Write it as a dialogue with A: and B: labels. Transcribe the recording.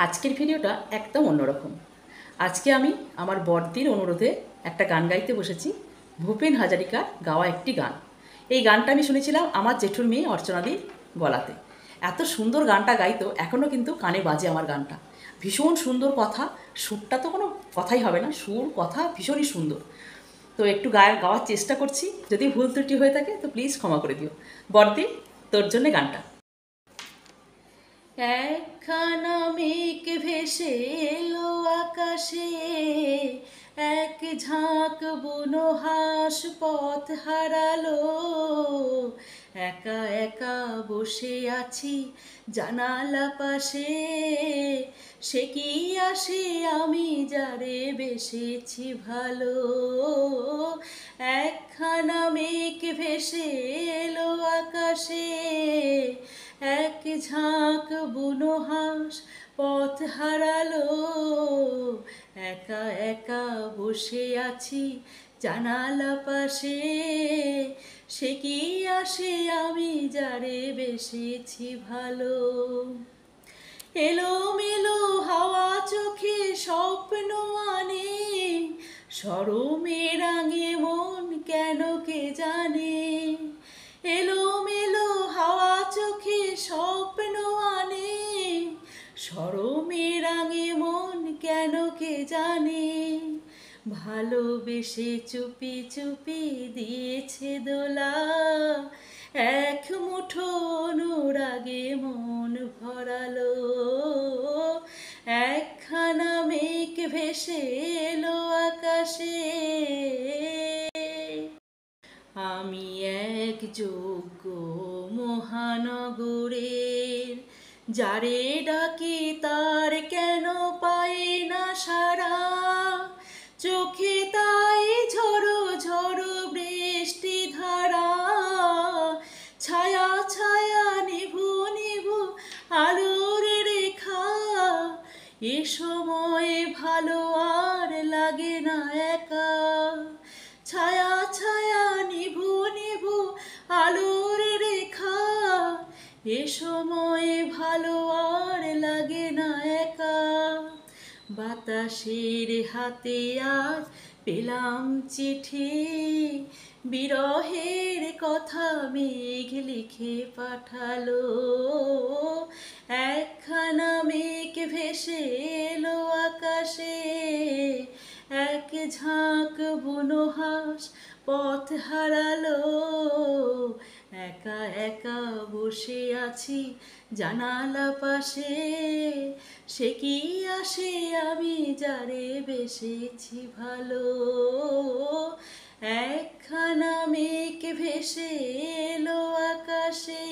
A: আজকের ভিডিওটা একদম অন্যরকম। আজকে আমি আমার বড়দির অনুরোধে একটা গান গাইতে বসেছি, ভূপেন হাজারিকার গাওয়া একটি গান। এই গানটা আমি শুনেছিলাম আমার জেঠুর মেয়ে অর্চনাদির গলাতে। এত সুন্দর গানটা গাইতো, এখনও কিন্তু কানে বাজে আমার গানটা। ভীষণ সুন্দর কথা, সুরটা তো কোনো কথাই হবে না, সুর কথা ভীষণই সুন্দর। তো একটু গাওয়ার চেষ্টা করছি, যদি ভুল ত্রুটি হয়ে থাকে তো প্লিজ ক্ষমা করে দিও। বড়দি, তোর জন্যে গানটা। একখানা মেঘ ভেসে এলো আকাশে, এক ঝাঁক বুনো হাঁস পথ হারালো। একা একা বসে আছি জানালা পাশে, সে কি আসে আমি যারে বেসেছি ভালো। একখানা মেঘ ভেসে এলো আকাশে, এক ঝাঁক বুনো হাঁস পথ হারালো। একা একা বসে আছি জানালা পাশে, সে কি আসে আমি যারে বেসেছি ভালো। এলোমেলো হাওয়া চোখে স্বপ্ন আনে, শরমে রাঙে মন কেন কে জানে। এলোমেলো হাওয়া চোখে স্বপ্ন আনে, শরমে রাঙে মন কেন কে জানে। ভালোবেসে চুপি চুপি দিয়েছে দোলা, এক মুঠো অনুরাগে মন ভরালো। একখানা মেঘ ভেসে এলো আকাশে, আমি এক যোগ্য মহানগরের, যারে ডাকি তার কেন পাই না সারা। চোখে তাই ঝড়ো ঝড়ো বৃষ্টি ধারা, ছায়া ছায়া নিভু নিভু আলোর রেখা। এ সময় ভালো আর লাগে না একা, ছায়া ছায়া নিভু নিভু আলোর রেখা। এ সময় ভালো আর লাগে না একা। বাতাসের হাতে আজ পেলাম চিঠি, বিরহের কথা মেঘ লিখে পাঠালো। একখানা মেঘ ভেসে এলো আকাশে, এক ঝাঁক বুনো হাঁস পথ হারালো। একা একা বসে আছি জানালা পাশে, সে কি আসে আমি যারে বেসেছি ভালো। একখানা মেঘ ভেসে এলো আকাশে।